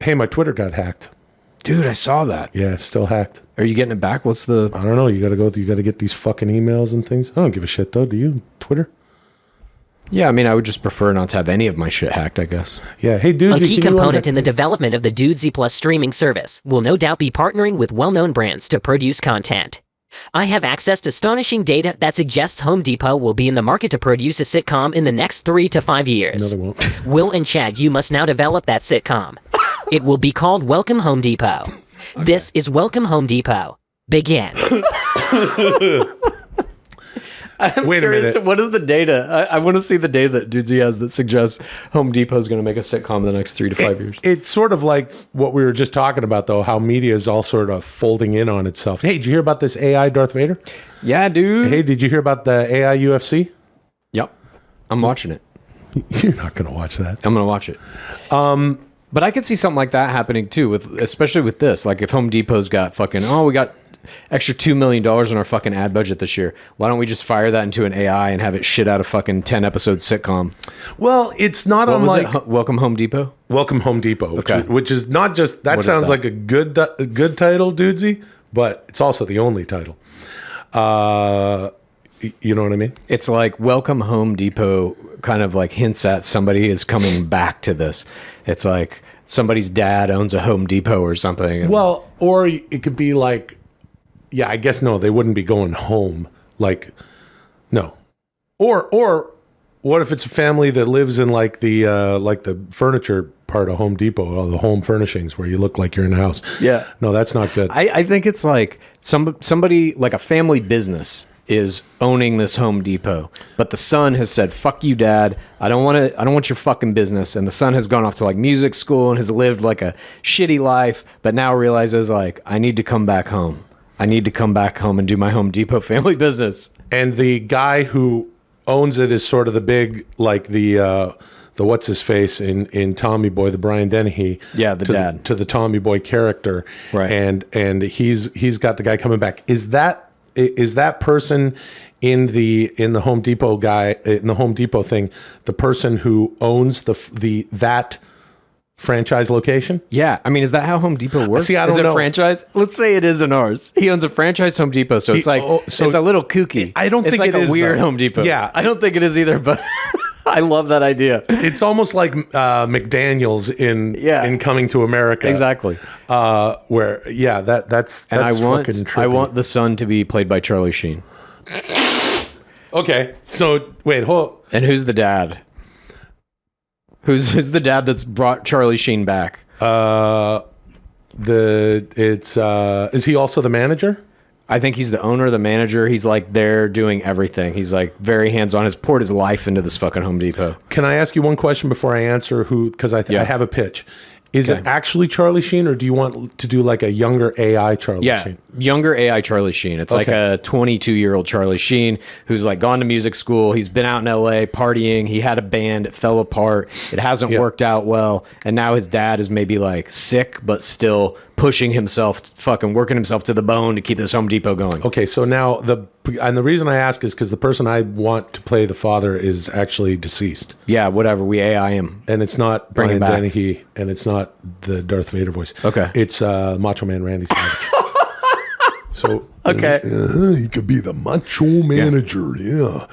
Hey, my Twitter got hacked. Dude, I saw that. Yeah, it's still hacked. Are you getting it back? What's the... I don't know. You got to get these fucking emails and things. I don't give a shit, though. Do you? Twitter? Yeah, I mean, I would just prefer not to have any of my shit hacked, I guess. Yeah. Hey, Dudesy, A key component in the development of the Dudesy Plus streaming service will no doubt be partnering with well-known brands to produce content. I have accessed astonishing data that suggests Home Depot will be in the market to produce a sitcom in the next 3 to 5 years. No, they won't. Will and Chad, you must now develop that sitcom. It will be called Welcome Home Depot. Okay. This is Welcome Home Depot. Begin. I'm Wait curious, a minute. what is the data? I want to see the data that Dudesy has that suggests Home Depot is going to make a sitcom in the next 3 to 5 years. It's sort of like what we were just talking about, though, how media is all sort of folding in on itself. Hey, did you hear about this AI Darth Vader? Yeah, dude. Hey, did you hear about the AI UFC? Yep. I'm watching it. You're not going to watch that. I'm going to watch it. But I could see something like that happening too, especially with this. Like if Home Depot's got fucking, we got extra $2 million in our fucking ad budget this year. Why don't we just fire that into an AI and have it shit out a fucking 10-episode sitcom? Well, it's not unlike Welcome Home Depot? Welcome Home Depot, Okay. which is not just, that sounds like a good title, Dudesy, but it's also the only title. You know what I mean? It's like Welcome Home Depot kind of like hints at somebody is coming back to this. It's like somebody's dad owns a Home Depot or something. Well, or it could be like, yeah, I guess no, they wouldn't be going home. Like, no. Or what if it's a family that lives in like the furniture part of Home Depot, or the home furnishings where you look like you're in a house? Yeah. No, that's not good. I think it's like somebody like a family business is owning this Home Depot, but the son has said, "Fuck you, Dad. I don't want your fucking business." And the son has gone off to like music school and has lived like a shitty life, but now realizes like, I need to come back home. I need to come back home and do my Home Depot family business. And the guy who owns it is sort of the big, like the what's his face in Tommy Boy, the Brian Dennehy. Yeah, the dad. To the Tommy Boy character. Right. And he's got the guy coming back. Is that person in the Home Depot guy in the Home Depot thing the person who owns that franchise location? Yeah, I mean, is that how Home Depot works? See, I don't is it know. A franchise? Let's say it is in ours. He owns a franchise Home Depot, so it's like it's a little kooky. I don't think it's like it is a weird though. Home Depot. Yeah, I don't think it is either, but I love that idea. It's almost like McDaniel's in Coming to America. Exactly. Where that's And I want fucking trippy. the son to be played by Charlie Sheen. Okay, so wait, hold. And who's the dad? Who's the dad that's brought Charlie Sheen back? Is he also the manager? I think he's the owner, the manager. He's like there doing everything. He's like very hands-on. Has poured his life into this fucking Home Depot. Can I ask you one question before I answer who? Because I have a pitch. Is Okay. it actually Charlie Sheen, or do you want to do like a younger AI Charlie Sheen? Younger AI Charlie Sheen. It's like a 22-year-old Charlie Sheen who's like gone to music school. He's been out in LA partying. He had a band. It fell apart. It hasn't worked out well. And now his dad is maybe like sick, but still pushing himself, fucking working himself to the bone to keep this Home Depot going. Okay, so now the reason I ask is because the person I want to play the father is actually deceased. Yeah, whatever. We AI him. And it's not Bring him Brian back. Dennehy, and it's not the Darth Vader voice. Okay. It's Macho Man Randy Savage. So Okay. He could be the macho manager, yeah.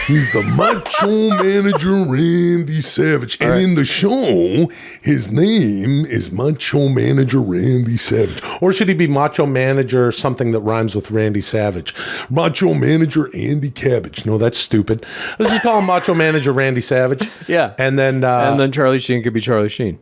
He's the macho manager, Randy Savage. And in the show, his name is Macho Manager Randy Savage. or should he be Macho Manager, something that rhymes with Randy Savage? Macho Manager Andy Cabbage. No, that's stupid. Let's just call him Macho Manager Randy Savage. Yeah. And then Charlie Sheen could be Charlie Sheen.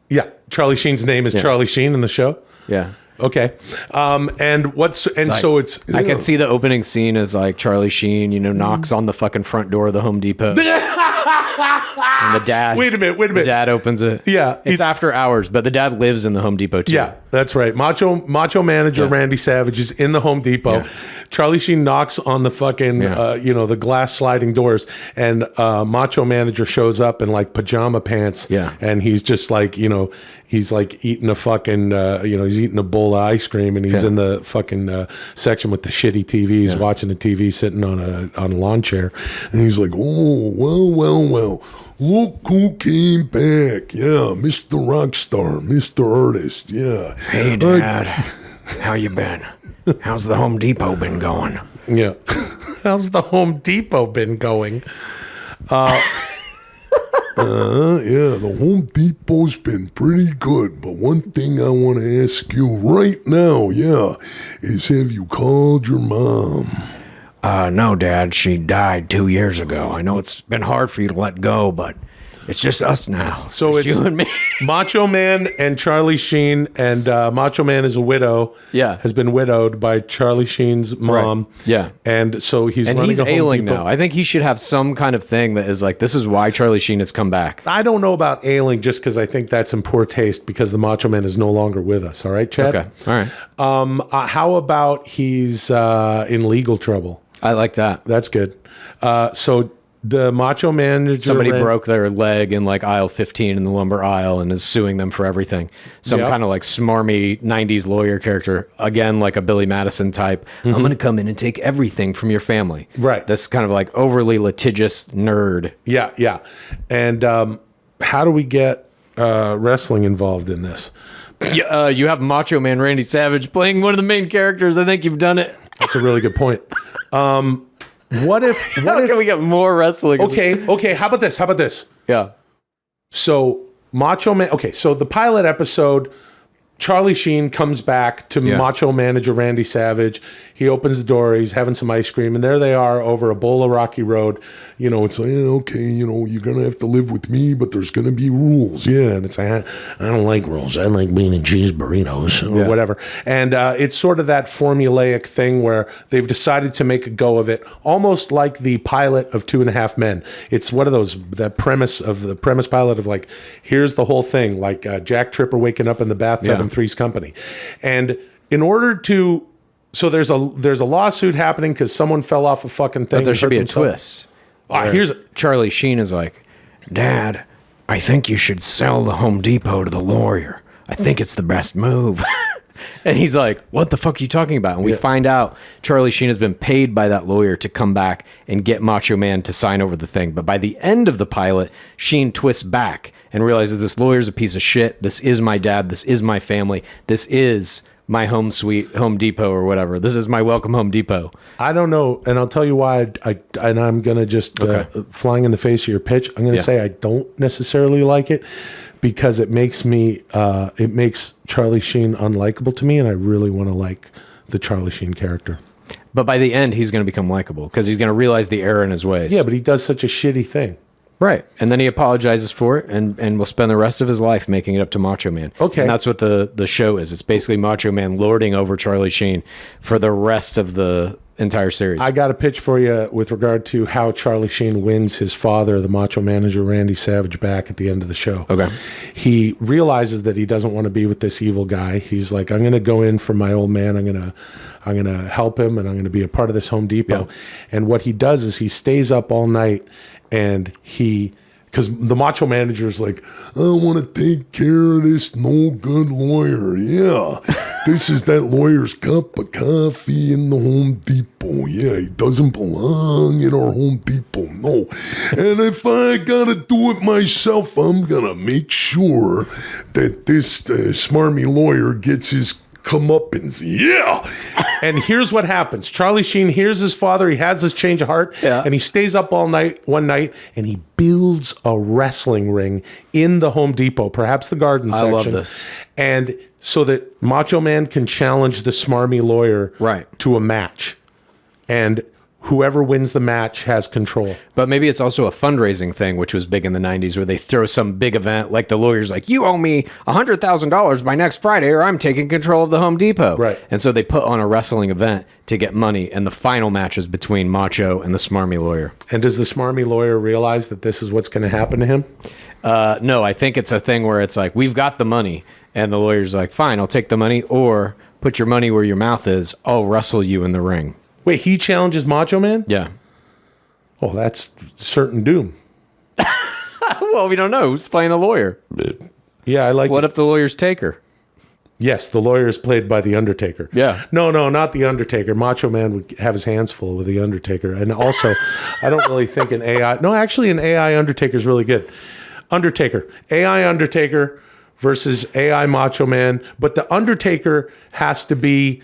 yeah, Charlie Sheen's name is Charlie Sheen in the show. Yeah. Okay. So it's I can see the opening scene as like Charlie Sheen, knocks on the fucking front door of the Home Depot. And the dad. Wait a minute. The dad opens it. Yeah, It's after hours, but the dad lives in the Home Depot too. Yeah, that's right. Macho Manager Randy Savage is in the Home Depot. Yeah. Charlie Sheen knocks on the fucking, the glass sliding doors, and Macho Manager shows up in like pajama pants. Yeah. And he's just like, he's like eating a fucking, he's eating a bowl of ice cream, and he's in the fucking section with the shitty TVs, watching the TV, sitting on a lawn chair. And he's like, oh, well, well. Look who came back. Yeah, Mr. Rockstar, Mr. Artist. Yeah. Hey, Dad. How you been? How's the Home Depot been going? Yeah. How's the Home Depot been going? Yeah, the Home Depot's been pretty good, but one thing I want to ask you right now, is have you called your mom? No, Dad. She died 2 years ago. I know it's been hard for you to let go, but it's just us now. So it's you and me. Macho Man and Charlie Sheen, and Macho Man is a widow. Yeah. Has been widowed by Charlie Sheen's mom. Right. Yeah. And so he's And running he's a Home ailing Depot. now. I think he should have some kind of thing that is like, this is why Charlie Sheen has come back. I don't know about ailing just because I think that's in poor taste because the Macho Man is no longer with us. All right, Chad? Okay. All right. How about he's in legal trouble? I like that. That's good. So the Macho Manager... Somebody broke their leg in like aisle 15 in the lumber aisle and is suing them for everything. Some Yep. kind of like smarmy 90s lawyer character. Again, like a Billy Madison type. I'm going to come in and take everything from your family. Right. This kind of like overly litigious nerd. Yeah, yeah. And how do we get wrestling involved in this? You have Macho Man Randy Savage playing one of the main characters. I think you've done it. That's a really good point. What if... How can we get more wrestling? Okay. How about this? Yeah. So Macho Man... Okay, so the pilot episode... Charlie Sheen comes back to Macho Manager Randy Savage. He opens the door. He's having some ice cream. And there they are over a bowl of Rocky Road. You know, it's like, okay, you're going to have to live with me, but there's going to be rules. Yeah. And it's like, I don't like rules. I like bean and cheese burritos or whatever. And it's sort of that formulaic thing where they've decided to make a go of it, almost like the pilot of 2.5 Men. It's one of those, the premise pilot of like, here's the whole thing, like Jack Tripper waking up in the bathtub in Three's Company. And in order to, so there's a lawsuit happening because someone fell off a fucking thing. But there should be a themselves. twist. Here's Charlie Sheen is like, Dad, I think you should sell the Home Depot to the lawyer. I think it's the best move. And he's like, what the fuck are you talking about? And we find out Charlie Sheen has been paid by that lawyer to come back and get Macho Man to sign over the thing. But by the end of the pilot, Sheen twists back and realizes this lawyer's a piece of shit. This is my dad. This is my family. This is my home sweet Home Depot or whatever. This is my welcome Home Depot. I don't know, and I'll tell you why. And I'm gonna just flying in the face of your pitch. I'm gonna say I don't necessarily like it because it makes Charlie Sheen unlikable to me, and I really want to like the Charlie Sheen character. But by the end, he's going to become likable because he's going to realize the error in his ways. Yeah, but he does such a shitty thing. Right. And then he apologizes for it and will spend the rest of his life making it up to Macho Man. Okay. And that's what the show is. It's basically Macho Man lording over Charlie Sheen for the rest of the entire series. I got a pitch for you with regard to how Charlie Sheen wins his father, the Macho Manager Randy Savage, back at the end of the show. Okay. He realizes that he doesn't want to be with this evil guy. He's like, I'm going to go in for my old man. I'm going to help him, and I'm going to be a part of this Home Depot. Yeah. And what he does is he stays up all night, and because the Macho Manager's like, I want to take care of this no good lawyer. Yeah, this is that lawyer's cup of coffee in the Home Depot. Yeah, he doesn't belong in our Home Depot. No. And if I got to do it myself, I'm going to make sure that this smarmy lawyer gets his comeuppance. Yeah. and here's what happens. Charlie Sheen hears his father. He has this change of heart, and he stays up all night, one night, and he builds a wrestling ring in the Home Depot, perhaps the garden section. I love this. And so that Macho Man can challenge the smarmy lawyer to a match. And whoever wins the match has control. But maybe it's also a fundraising thing, which was big in the 90s, where they throw some big event, like the lawyer's like, you owe me $100,000 by next Friday or I'm taking control of the Home Depot. Right. And so they put on a wrestling event to get money, and the final match is between Macho and the smarmy lawyer. And does the smarmy lawyer realize that this is what's going to happen to him? No, I think it's a thing where it's like, we've got the money, and the lawyer's like, fine, I'll take the money, or put your money where your mouth is, I'll wrestle you in the ring. Wait, he challenges Macho Man? Yeah. Oh, that's certain doom. Well, we don't know who's playing the lawyer. Yeah, I like What if the lawyer's Taker? Yes, the lawyer is played by The Undertaker. Yeah. No, not The Undertaker. Macho Man would have his hands full with The Undertaker. And also, I don't really think an AI... No, actually, an AI Undertaker is really good. Undertaker. AI Undertaker versus AI Macho Man. But The Undertaker has to be...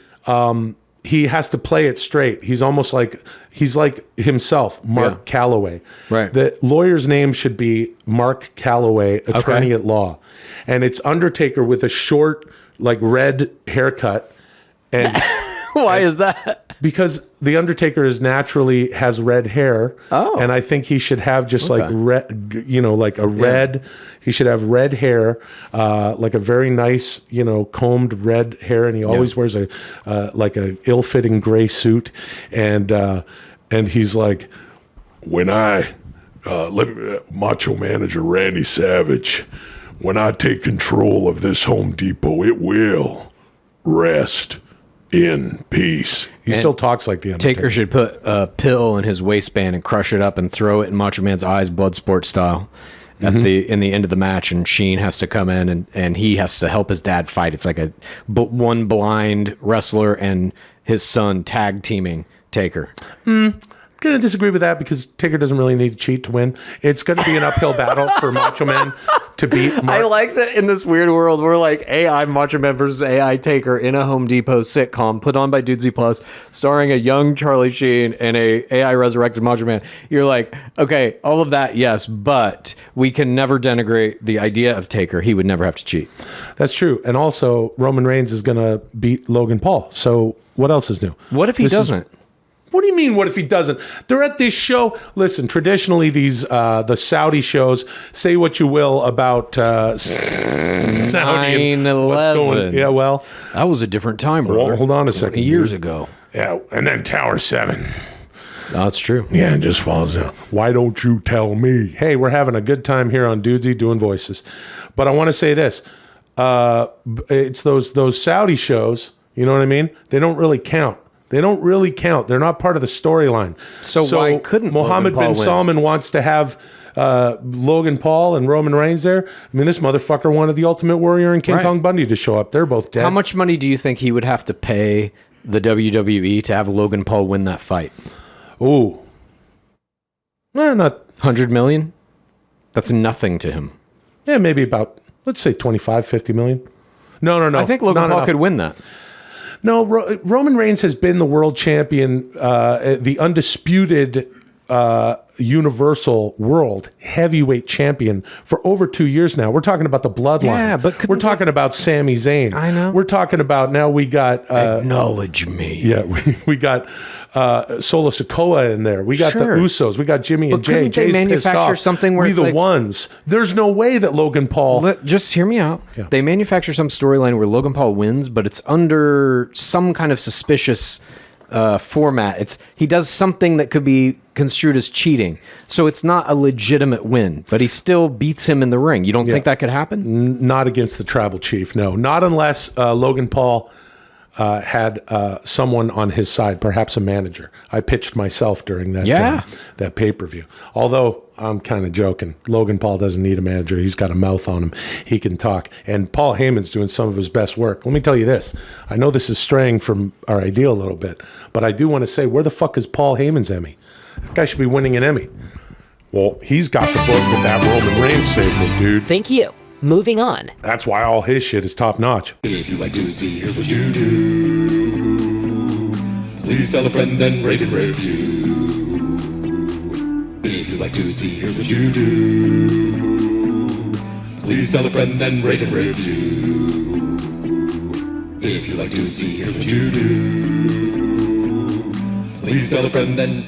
he has to play it straight. He's almost like... He's like himself, Mark Calloway. Right. The lawyer's name should be Mark Calloway, attorney at law. And it's Undertaker with a short... like red haircut, and Why is that? because the Undertaker is naturally has red hair, and I think he should have just like red, like a red. He should have red hair, like a very nice, combed red hair, and he always wears a like a ill-fitting gray suit, and he's like, When Macho Manager Randy Savage, when I take control of this Home Depot, it will rest in peace. he still talks like the Undertaker. Taker should put a pill in his waistband and crush it up and throw it in Macho Man's eyes, Bloodsport style, in the end of the match. And Sheen has to come in and he has to help his dad fight. It's like one blind wrestler and his son tag teaming Taker. Going to disagree with that because Taker doesn't really need to cheat to win. It's going to be an uphill battle for Macho Man to beat I like that in this weird world we're like AI Macho Man versus AI Taker in a Home Depot sitcom put on by Dudesy Plus, starring a young Charlie Sheen and a AI resurrected Macho Man. You're like, okay, all of that, yes, but we can never denigrate the idea of Taker. He would never have to cheat. That's true. And also, Roman Reigns is going to beat Logan Paul. So what else is new? What if he doesn't? What do you mean, what if he doesn't? They're at this show. Listen, traditionally, these the Saudi shows, say what you will about Saudi and what's 9/11. going. Yeah, well, That was a different time, brother. well, hold on a second. 20 years dude. ago. Yeah, and then Tower 7. No, that's true. Yeah, it just falls out. Why don't you tell me? Hey, we're having a good time here on Dudesy doing voices. But I want to say this. It's those Saudi shows, you know what I mean? They don't really count. They don't really count. They're not part of the storyline. So why couldn't Mohammed Logan bin Paul win? Salman wants to have Logan Paul and Roman Reigns there? I mean, this motherfucker wanted the Ultimate Warrior and King Right. Kong Bundy to show up. They're both dead. How much money do you think he would have to pay the WWE to have Logan Paul win that fight? Ooh. Not 100 million? That's nothing to him. yeah, maybe about, let's say 25, 50 million. No. I think Logan not Paul enough. could win that. No, Roman Reigns has been the world champion, the undisputed universal world heavyweight champion for over 2 years now. We're talking about the bloodline. Yeah, but couldn't we're talking about Sami Zayn. I know. We're talking about now we got Acknowledge me. yeah, we got Solo Sikoa in there. We got Sure. the Usos. We got Jimmy and But Jay. couldn't they Jay's pissed manufacture off. something where we it's the like- ones. There's no way that Logan Paul. Just hear me out. Yeah. They manufacture some storyline where Logan Paul wins, but it's under some kind of suspicious format. He does something that could be construed as cheating. So it's not a legitimate win, but he still beats him in the ring. You don't think that could happen? Not against the tribal chief, no. Not unless Logan Paul had someone on his side, perhaps a manager. I pitched myself during that that pay-per-view. Although I'm kind of joking. Logan Paul doesn't need a manager. He's got a mouth on him. He can talk. And Paul Heyman's doing some of his best work. Let me tell you this. I know this is straying from our idea a little bit, but I do want to say, where the fuck is Paul Heyman's Emmy? That guy should be winning an Emmy. Well, he's got the book with that Roman Reigns statement, dude. Thank you. Moving on. That's why all his shit is top notch. If you like Dudesy, here's what you do. Please tell a friend and rate and review. If you like Dudesy, here's what you do. Please tell a friend and rate and review. If you like Dudesy, here's what you do. Please tell a friend and